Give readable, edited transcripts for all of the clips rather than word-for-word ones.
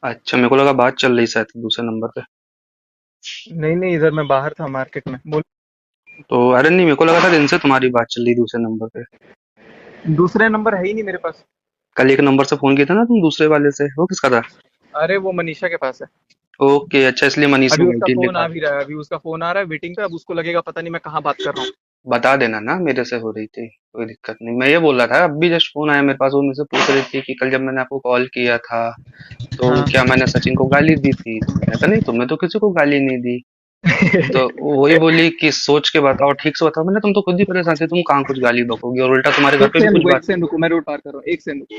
अच्छा, मेरे को लगा बात चल रही शायद दूसरे नंबर पे। नहीं नहीं, इधर मैं बाहर था मार्केट में। बोल। तो अरे नहीं, मेरे को लगा था इनसे तुम्हारी बात चल रही दूसरे नंबर पे। दूसरे नंबर है ही नहीं मेरे पास। कल एक नंबर से फोन किया था ना तुम दूसरे वाले से, वो किसका था? अरे वो मनीषा के पास है। ओके, अच्छा, इसलिए मनीष अभी को उसका वेटिंग फोन लिखा। आ भी रहा है, अभी उसका फोन आ रहा है वेटिंग पे। अब उसको लगेगा पता नहीं मैं कहाँ बात कर रहा हूँ। बता देना ना मेरे से हो रही थी, कोई दिक्कत नहीं। मैं ये बोल रहा था, अभी जस्ट फोन आया मेरे पास, वो मुझसे पूछ रही थी कि कल जब मैंने आपको कॉल किया था तो हाँ। क्या मैंने सचिन को गाली दी थी? तो मैंने कहा नहीं, तुमने तो किसी को गाली नहीं दी। तो वही बोली कि सोच के बताओ, ठीक से बताओ। मैंने, तुम तो खुद ही परेशान थे, तुम कहाँ कुछ गाली बकोगी, और उल्टा तुम्हारे घर एक पे भी सेकंड कुछ रुको, बात। एक सेकंड रुको, मैं रोड पार कर रहा हूँ, एक सेकंड रुको।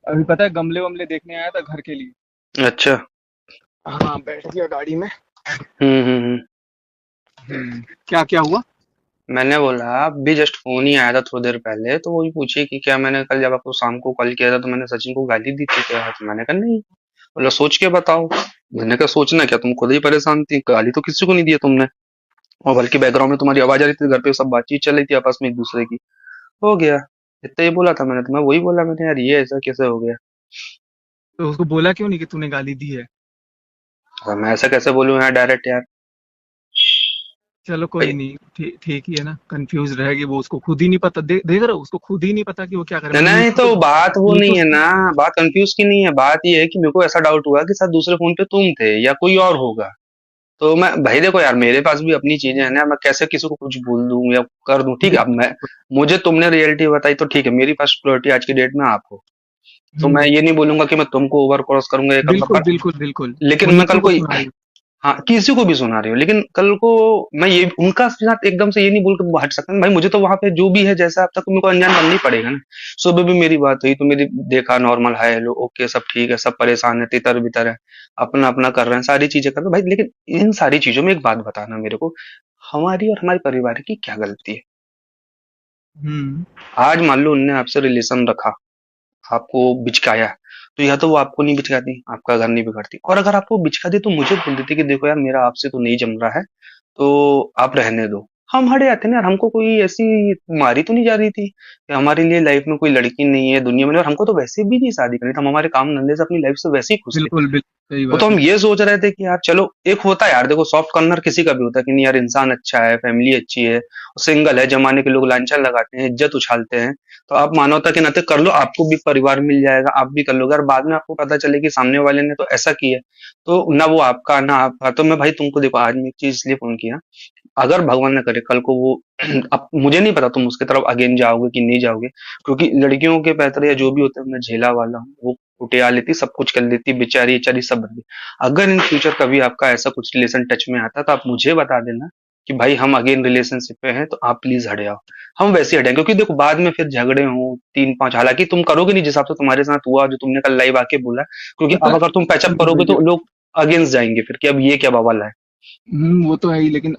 अभी पता है गमले वमले देखने आया था घर के लिए। अच्छा। हाँ, बैठ गया गाड़ी में। हम्म। क्या क्या हुआ? मैंने बोला, अभी जस्ट फोन ही आया था थोड़ी देर पहले, तो वही पूछी कि क्या मैंने कल जब आपको शाम को कॉल किया था तो मैंने सचिन को गाली दी थी क्या? तो मैंने कहा नहीं। बोला सोच के बताओ। मैंने कहा सोचना क्या, तुम खुद ही परेशान थी, गाली तो किसी को नहीं दी है तुमने। और बल्कि बैकग्राउंड में तुम्हारी आवाज आ रही थी, घर पे सब बातचीत चल रही थी आपस में एक दूसरे की। हो गया। इतना ही बोला था मैंने, तो मैं वही बोला, मैंने यार ये ऐसा कैसे हो गया। तो उसको बोला क्यों नहीं कि तूने गाली दी है? अब मैं ऐसा कैसे बोलूं यार डायरेक्ट यार। चलो कोई भाई, नहीं, ठीक ठीक ही है ना, कंफ्यूज रहेगी वो। उसको खुद ही नहीं पता, देख रहे हो, उसको खुद ही नहीं पता कि वो क्या करे। मतलब नहीं मुझको तो तो बात वो नहीं है मुझको ना। बात कंफ्यूज की नहीं है, बात ये है कि मेरे को ऐसा डाउट हुआ कि शायद दूसरे फोन पे तुम थे या कोई और होगा। तो मैं भाई देखो यार, मेरे पास भी अपनी चीजें हैं ना, मैं कैसे किसी को कुछ बोल दूं या कर दूं? ठीक है, अब बिल्कुल मैं, बिल्कुल। मुझे तुमने रियलिटी बताई तो ठीक है, मेरी फर्स्ट प्रायोरिटी आज की डेट में आप हो। तो मैं हम्म। ये नहीं बोलूंगा कि मैं तुमको ओवर क्रॉस करूंगा, ये करूंगा, बिल्कुल पर बिल्कुल बिल्कुल। लेकिन मैं मनीषा कल को को, सुना रही हाँ, किसी को भी सुना रही हो, लेकिन कल को मैं ये उनका साथ एकदम से ये नहीं बोल के हट सकता भाई। मुझे तो वहां पे जो भी है जैसा अब तक, मेरे को अनजान बनना ही पड़ेगा ना। सुबह भी मेरी बात हुई तो मेरी देखा, नॉर्मल हाय हेलो ओके सब ठीक है, सब परेशान है, तितर बितर है, अपना अपना कर रहे हैं, सारी चीजें कर रहे हैं भाई। लेकिन इन सारी चीजों में एक बात बताना मेरे को, हमारी और हमारे परिवार की क्या गलती है? हम्म। आज मान लो उनने आपसे रिलेशन रखा, आपको बिचकाया, तो या तो वो आपको नहीं बिचकाती, आपका घर नहीं बिगड़ती, और अगर आपको बिचका दी तो मुझे बोल देती कि देखो यार मेरा आपसे तो नहीं जम रहा है, तो आप रहने दो। हम हट जाते ना यार, हमको कोई ऐसी मारी तो नहीं जा रही थी कि हमारे लिए लाइफ में कोई लड़की नहीं है दुनिया में, और हमको तो वैसे भी नहीं शादी करनी थी, हम हमारे काम धंधे से अपनी लाइफ से वैसे ही खुश थे। बिल्कुल बिल्कुल सही वो तो बात हम है। ये सोच रहे थे कि यार चलो, एक होता है यार, देखो सॉफ्ट कॉर्नर किसी का भी होता है कि नहीं यार, इंसान अच्छा है, फैमिली अच्छी है, सिंगल है, जमाने के लोग लांछन लगाते हैं, इज्जत उछालते हैं, तो आप मानवता के नाते कर लो, आपको भी परिवार मिल जाएगा, आप भी कर लोगे, और बाद में आपको पता चले कि सामने वाले ने तो ऐसा किया, तो ना वो आपका ना आपका। तो मैं भाई तुमको देखो, आज मैं एक चीज इसलिए फोन किया, अगर भगवान न करे कल को वो अब मुझे नहीं पता तुम उसकी तरफ अगेन जाओगे कि नहीं जाओगे, क्योंकि लड़कियों के पैतरे या जो भी होते हैं मैं झेला वाला हूँ, वो कुटिया लेती, सब कुछ कर लेती, बेचारी बेचारी सब बंदी। अगर इन फ्यूचर कभी आपका ऐसा कुछ रिलेशन टच में आता तो आप मुझे बता देना कि भाई हम अगेन रिलेशनशिप पे हैं, तो आप प्लीज हट जाओ। हम वैसे हटेंगे, क्योंकि देखो बाद में फिर झगड़े हों तीन पांच, हालांकि तुम करोगे नहीं जिस हिसाब से तुम्हारे साथ हुआ, जो तुमने कल लाइव आके बोला, क्योंकि पता अब अगर तुम पैचअप बिल्कुल करोगे तो बिल्कुल। लोग अगेंस्ट जाएंगे फिर कि अब ये क्या बवाल है। वो तो है ही, लेकिन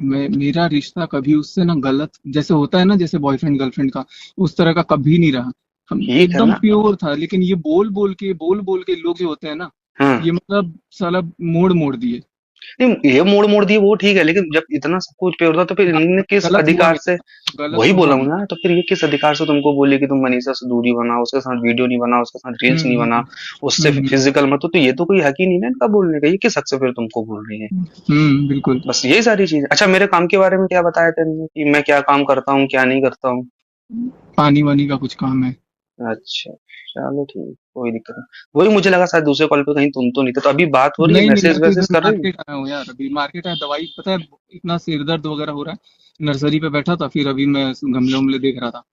मेरा रिश्ता कभी उससे ना गलत जैसे होता है ना, जैसे बॉयफ्रेंड गर्लफ्रेंड का, उस तरह का कभी नहीं रहा। हम ठीक है एकदम ना। प्योर था। लेकिन ये बोल बोल के लोग जो होते हैं ना, हाँ, ये मतलब साला मोड़ मोड़ दिए। नहीं ये मोड़ मोड़ दिए वो ठीक है, लेकिन जब इतना सब कुछ पे होता तो फिर इन्होंने किस गलत हुआ अधिकार मेरे से, साथ, गलत वही तो बोला हुआ हूँ मेरे ना, तो फिर ये किस अधिकार से तुमको बोले कि तुम मनीषा से दूरी बनाओ, उसके साथ वीडियो नहीं बनाओ, उसके साथ साथ। रील्स नहीं बना, उससे हम्म। फिजिकल मत हो, तो ये तो कोई हक ही नहीं ना इनका बोलने का, ये किस हक से फिर तुमको बोल रही है? बिल्कुल। बस यही सारी चीज। अच्छा, मेरे काम के बारे में क्या बताया तेने कि मैं क्या काम करता हूँ क्या नहीं करता हूँ? पानी वानी का कुछ काम है। अच्छा, चलो ठीक, कोई दिक्कत नहीं। वही मुझे लगा शायद दूसरे कॉल पे कहीं तुम तो नहीं थे, तो अभी बात हो रही है, नहीं नहीं, मैसेज मैं तो वैसेज इधर कर रही है? मार्केट आया हूँ यार। अभी मार्केट आया, दवाई पता है, इतना सिर दर्द वगैरह हो रहा है। नर्सरी पे बैठा था, फिर अभी मैं गमले उमले देख रहा था।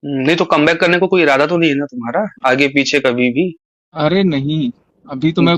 नहीं तो कमबैक करने को कोई इरादा तो नहीं है ना तुम्हारा, आगे पीछे कभी भी? अरे नहीं, अभी तो मैं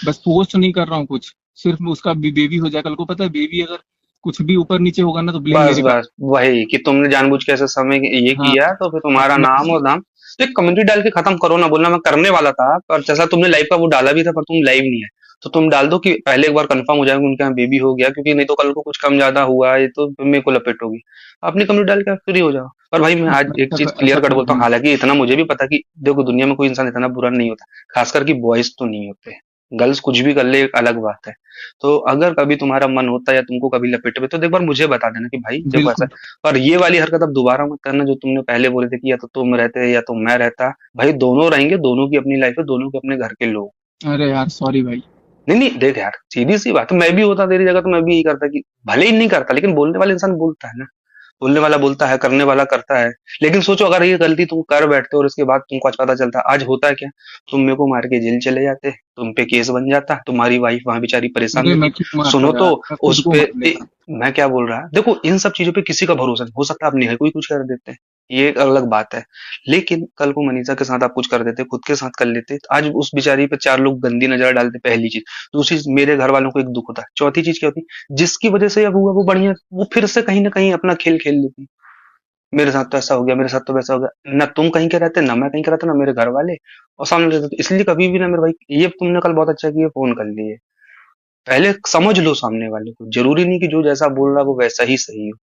बस पोस्ट नहीं कर रहा हूँ कुछ। सिर्फ उसका भी बेबी हो जाए। कल को पता है, बेबी अगर कुछ भी ऊपर नीचे होगा ना, तो ब्लेम बस मेरे पे बस वही कि तुमने जानबूझ के ऐसे समय ये हाँ किया, तो फिर हाँ, तुम्हारा मैं नाम और नाम, तो एक कम्युनिटी डाल के खत्म करो ना, बोलना मैं करने वाला था, पर जैसा तुमने लाइव का वो डाला भी था पर तुम लाइव नहीं है, तो तुम डाल दो कि पहले एक बार कंफर्म हो जाएगा उनके यहाँ बेबी हो गया, क्योंकि नहीं तो कल को कुछ कम ज्यादा हुआ ये तो मेरे को लपेटोगी। अपनी कंप्लीट डाल के आप फ्री हो जाओ। पर भाई मैं आज एक चीज ऐसा क्लियर कट बोलता हूँ, हाँ। हालांकि इतना मुझे भी पता कि देखो दुनिया में कोई इंसान इतना बुरा नहीं होता, खासकर कि बॉयज तो नहीं होते। गर्ल्स कुछ भी कर ले एक अलग बात है। तो अगर कभी तुम्हारा मन होता है या तुमको कभी लपेटे में, तो एक बार मुझे बता देना कि भाई देखो ऐसा। बिल्कुल। और ये वाली हरकत अब दोबारा मत करना जो तुमने पहले बोले थे कि या तो तुम रहते या तो मैं रहता। भाई दोनों रहेंगे, दोनों की अपनी लाइफ है, दोनों के अपने घर के लोग। अरे यार सॉरी भाई। नहीं नहीं देख यार, सीधी सी बात है, मैं भी होता तेरी जगह तो मैं भी यही करता कि भले ही नहीं करता, लेकिन बोलने वाला इंसान बोलता है ना। बोलने वाला बोलता है, करने वाला करता है। लेकिन सोचो अगर ये गलती तुम कर बैठते हो और इसके बाद तुमको आज पता चलता, आज होता है क्या? तुम मेरे को मार के जेल चले जाते, तुम पे केस बन जाता, तुम्हारी वाइफ वहां बेचारी परेशान अरे रहती। मैं क्यों मारता सुनो तो यार, मैं खुद उस को पे मार लेता। मैं क्या बोल रहा है, देखो इन सब चीजों पे किसी का भरोसा नहीं, हो सकता है अपने है कोई कुछ कर देते हैं, ये एक अलग बात है। लेकिन कल को मनीषा के साथ आप कुछ कर देते, खुद के साथ कर लेते, तो आज उस बेचारी पे चार लोग गंदी नजर डालते, पहली चीज। दूसरी चीज, मेरे घर वालों को एक दुख होता, चौथी चीज क्या होती, जिसकी वजह से अब हुआ वो बढ़िया, वो फिर से कहीं ना कहीं अपना खेल खेल लेती। मेरे साथ तो ऐसा हो गया, मेरे साथ तो वैसा हो गया, ना तुम कहीं के रहते, ना मैं कहीं के रहता, ना मेरे घर वाले, और सामने रहते। तो इसलिए कभी भी ना मेरे भाई, ये तुमने कल बहुत अच्छा किया फोन कर लिए। पहले समझ लो सामने वाले को, जरूरी नहीं कि जो जैसा बोल रहा है वो वैसा ही सही हो।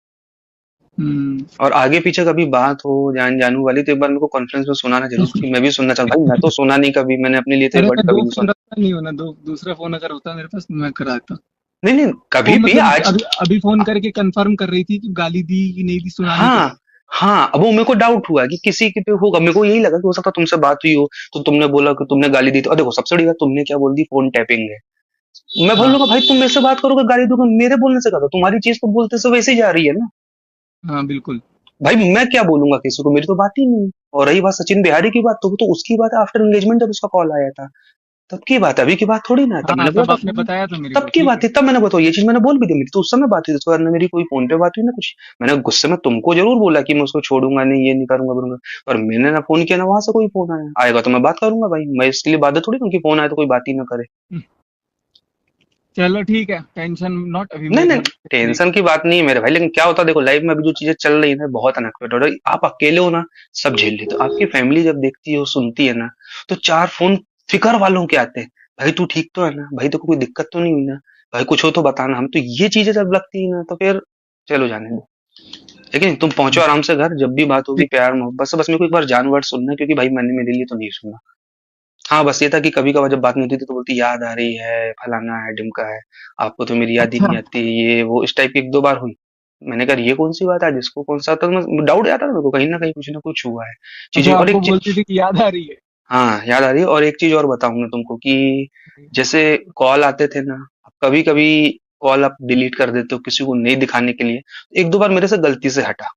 हम्म। और आगे पीछे कभी बात हो जान जानू वाली, तो एक बार मेरे को कॉन्फ्रेंस में सुनाना जरूर, कि मैं भी सुनना चाहता हूँ। भाई मैं तो सुना नहीं कभी, मैंने अपने लिए तो एक अरे वर्ड मैं कभी दो नहीं फोन सुना। रखता नहीं हूँ ना, दूसरा फोन अगर होता मेरे पास तो मैं करा देता। नहीं नहीं वो कभी भी मतलब आज। अभी अभी फोन करके कंफर्म कर रही थी कि गाली दी कि नहीं दी, सुनाने के हाँ लिए। हाँ, अब वो मेरे को डाउट हुआ कि किसी के पे होगा, मेरे को यही लगा कि हो सकता है तुमसे बात हुई हो, तो तुमने बोला कि तुमने गाली दी, तो देखो सबसे बड़ी बात तुमने क्या बोल दी, फोन टैपिंग है। मैं हाँ बोलूंगा भाई तुम मेरे से बात करोगे गाली दोगे, मेरे बोलने से करो, तुम्हारी चीज तो बोलते से वैसे ही जा रही है ना। हाँ बिल्कुल। भाई मैं क्या बोलूंगा किसी को, मेरी तो बात ही नहीं है। और रही बात सचिन बिहारी की बात, तो उसकी बात आफ्टर एंगेजमेंट जब उसका कॉल आया था, तब की बात है, अभी की बात थोड़ी ना है, तब हाँ मैंने बोला तब था आपने फोन। बताया था मेरे तब को, की ठीक बात है। थी, तब मैंने बताया, ये चीज मैंने बोल भी दी, मेरी तो उस समय बात हुई, उसके बाद ना मेरी कोई फोन पे बात हुई ना कुछ। मैंने गुस्से में तुमको जरूर बोला कि मैं उसको छोड़ूंगा नहीं, ये नहीं करूंगा करूंगा। पर मैंने ना फोन किया ना वहां से कोई फोन आया, आएगा तो मैं बात करूंगा भाई, मैं इसके लिए बाध्य थोड़ी हूँ कि फोन आए तो कोई बात ही ना करे। चलो ठीक है, टेंशन नॉट, अभी नहीं मैं नहीं घर पे फ्री। टेंशन की बात नहीं है मेरे भाई, लेकिन क्या होता है देखो लाइफ में अभी जो चीजें चल रही है ना बहुत अनएक्सपेक्टेड हो रही, आप अकेले हो ना, सब झेल लेते हो, आपकी फैमिली जब देखती है सुनती है ना, तो चार फोन फिकर वालों के आते हैं। भाई तू ठीक तो है ना, भाई तेको कोई दिक्कत तो नहीं हुई ना, भाई कुछ हो तो बताना, हम तो ये चीजें जब लगती है ना तो फिर चलो जाने दो। लेकिन तुम पहुंचो आराम से घर, जब भी बात होगी प्यार मोहब्बत से, बस मेरे को एक बार जान वर्ड सुनना है, क्योंकि भाई मैंने मेरे लिए तो नहीं सुना। हाँ बस ये था कि कभी कभार जब बात नहीं होती थी तो बोलती याद आ रही है, फलाना है ढिमका है, आपको तो मेरी याद ही अच्छा। नहीं आती, ये वो इस टाइप की एक दो बार हुई। मैंने कहा ये कौन सी बात है, जिसको कौन सा, तो डाउट आता था मेरे को कहीं ना कहीं कुछ ना कुछ हुआ है चीजें। अच्छा और आपको एक चीज, बोलती थी कि याद आ रही है। हाँ याद आ रही है, और एक चीज और बताऊंगा तुमको कि जैसे कॉल आते थे ना, कभी कभी कॉल आप डिलीट कर देते हो किसी को नहीं दिखाने के लिए, एक दो बार मेरे से गलती से हटा,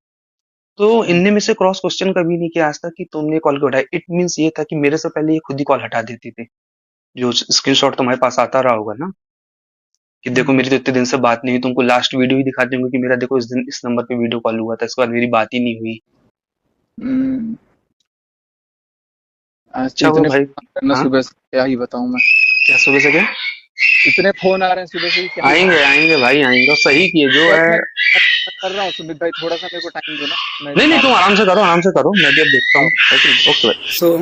तो इनने में से क्रॉस क्वेश्चन कभी नहीं किया आज तक कि तुमने कॉल क्यों उठाया, इट मीन्स ये था कि मेरे से पहले ये खुद ही कॉल हटा देती थी। जो स्क्रीनशॉट तुम्हारे पास आता रहा होगा ना, कि देखो हम्म। मेरी तो इतने दिन से बात नहीं हुई, तुमको लास्ट वीडियो ही दिखा दूंगी कि मेरा देखो इस दिन इस नंबर पे वीडियो कॉल हुआ था, इसके बाद मेरी बात ही नहीं हुई। हम्म। आज तो अच्छा हुआ इतने भाई। फोन करना हाँ, सुबह से, क्या ही बताऊं मैं। क्या सुबह से क्या? इतने फोन आ रहे हैं सुबह से कि क्या ही आएंगे बताऊं। आएंगे भाई आएंगे, और सही किए जो बस है। मैं कर रहा हूँ सुमित भाई, थोड़ा सा मेरे को टाइम दो ना, मैं नहीं नहीं तुम आता हूँ। आराम से करो, आराम से करो, मैं भी अब देखता हूँ। ओके भाई। सो